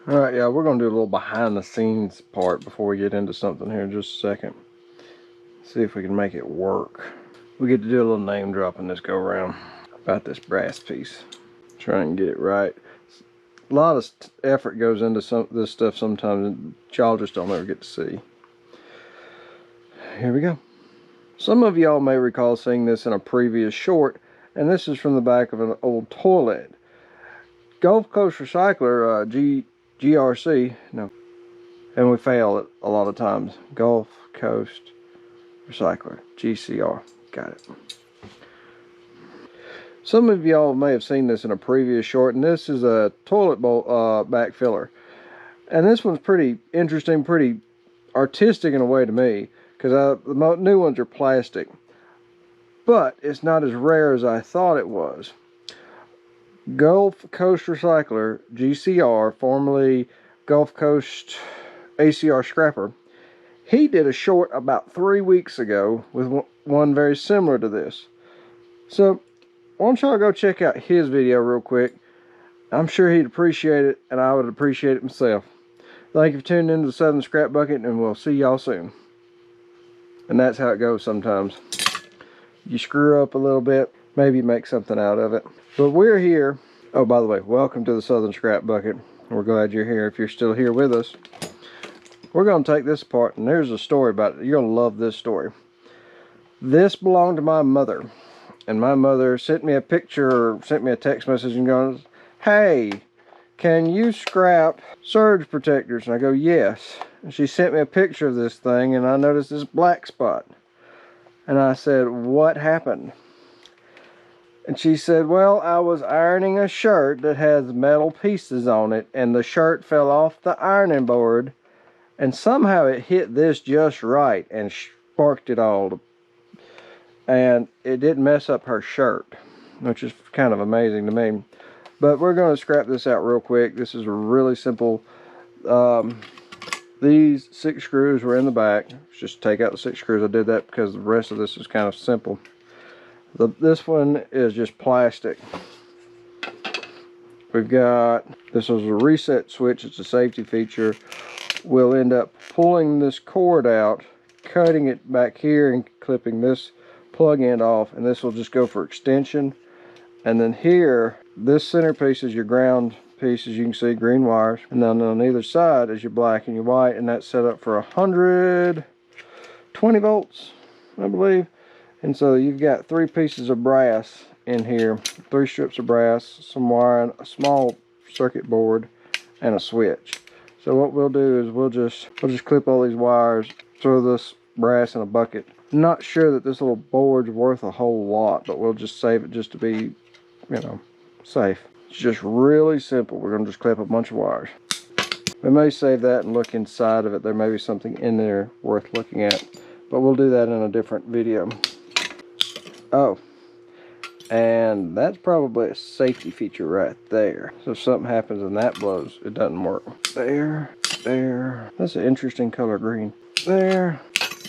Alright, yeah, we're going to do a little behind the scenes part before we get into something here in just a second. See if we can make it work. We get to do a little name drop in this go around about this brass piece. Try and get it right. A lot of effort goes into this stuff sometimes and y'all just don't ever get to see. Here we go. Some of y'all may recall seeing this in a previous short, and this is from the back of an old toilet. Gulf Coast Recycler, GRC, no, and we fail it a lot of times. Gulf Coast Recycler, GCR, got it. Some of y'all may have seen this in a previous short, and this is a toilet bowl back filler. And this one's pretty interesting, pretty artistic in a way to me, because the new ones are plastic. But it's not as rare as I thought it was. Gulf Coast Recycler, GCR, formerly Gulf Coast ACR Scrapper, he did a short about 3 weeks ago with one very similar to this. So, why don't y'all go check out his video real quick. I'm sure he'd appreciate it, and I would appreciate it myself. Thank you for tuning into the Southern Scrap Bucket, and we'll see y'all soon. And that's how it goes sometimes. You screw up a little bit, maybe you make something out of it. But we're here. Oh, by the way, welcome to the Southern Scrap Bucket. We're glad you're here if you're still here with us. We're going to take this apart, and there's a story about it. You're going to love this story. This belonged to my mother. And my mother sent me a picture, or sent me a text message and goes, "Hey, can you scrap surge protectors?" And I go, "Yes." And she sent me a picture of this thing, and I noticed this black spot. And I said, "What happened?" And she said, "Well, I was ironing a shirt that has metal pieces on it, and the shirt fell off the ironing board, and somehow it hit this just right and sparked it all. And it didn't mess up her shirt," which is kind of amazing to me. But we're going to scrap this out real quick. This is really simple. These 6 screws were in the back. Just take out the 6 screws. I did that because the rest of this is kind of simple. This one is just plastic. We've got, this is a reset switch. It's a safety feature. We'll end up pulling this cord out, cutting it back here, and clipping this plug end off, and this will just go for extension. And then here, this centerpiece is your ground piece, as you can see, green wires, and then on either side is your black and your white, and that's set up for 120 volts, I believe. And so you've got 3 pieces of brass in here, 3 strips of brass, some wiring, a small circuit board, and a switch. So what we'll do is we'll just clip all these wires, throw this brass in a bucket. Not sure that this little board's worth a whole lot, but we'll just save it just to be, you know, safe. It's just really simple. We're going to just clip a bunch of wires. We may save that and look inside of it. There may be something in there worth looking at, but we'll do that in a different video. Oh, and that's probably a safety feature right there. So if something happens and that blows, it doesn't work. There, there. That's an interesting color green. There,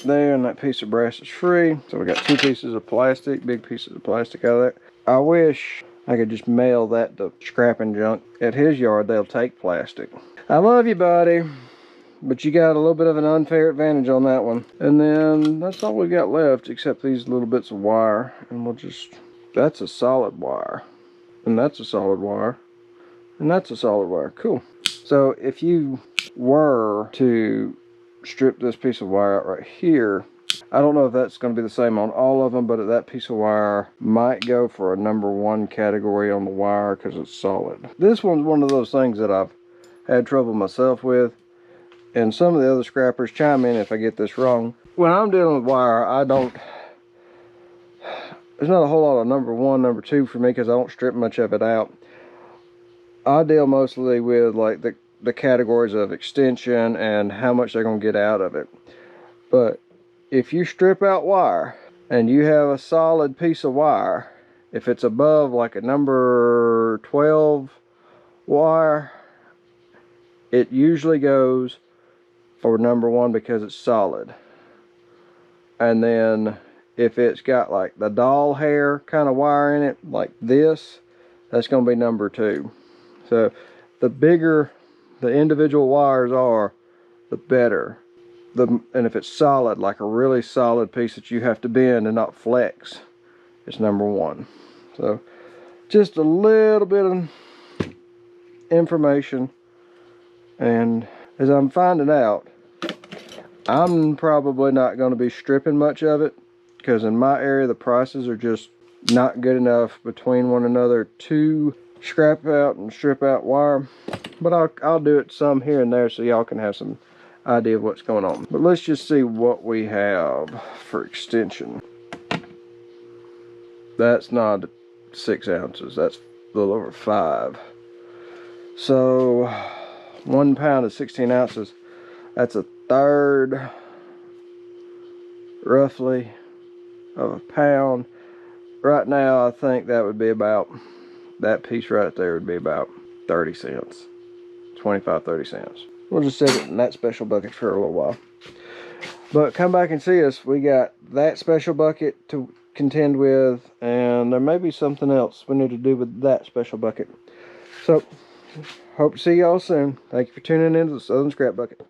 there, and that piece of brass is free. So we got 2 pieces of plastic, big pieces of plastic out of there. I wish I could just mail that to ScrapNjunk. At his yard, they'll take plastic. I love you, buddy, but you got a little bit of an unfair advantage on that one. And then that's all we got left, except these little bits of wire. And we'll just, that's a solid wire, and that's a solid wire, and that's a solid wire. Cool. So if you were to strip this piece of wire out right here, I don't know if that's going to be the same on all of them, but that piece of wire might go for a #1 category on the wire because it's solid. This one's one of those things that I've had trouble myself with, and some of the other scrappers chime in if I get this wrong. When I'm dealing with wire, there's not a whole lot of #1, #2 for me because I don't strip much of it out. I deal mostly with like the categories of extension and how much they're going to get out of it. But if you strip out wire and you have a solid piece of wire, if it's above like a number 12 wire, it usually goes for #1 because it's solid. And then if it's got like the doll hair kind of wire in it, like this, that's going to be #2. So the bigger the individual wires are, the better. And if it's solid, like a really solid piece that you have to bend and not flex, it's number one. So just a little bit of information. And as I'm finding out, I'm probably not going to be stripping much of it, because in my area the prices are just not good enough between one another to scrap out and strip out wire. But I'll do it some here and there so y'all can have some idea of what's going on. But let's just see what we have for extension. That's not 6 ounces, that's a little over 5. So 1 pound is 16 ounces. That's a third, roughly, of a pound. Right now, I think that would be about, that piece right there would be about 30 cents. 25, 30 cents. We'll just set it in that special bucket for a little while. But come back and see us. We got that special bucket to contend with, and there may be something else we need to do with that special bucket. So, hope to see y'all soon. Thank you for tuning in to the Southern Scrap Bucket.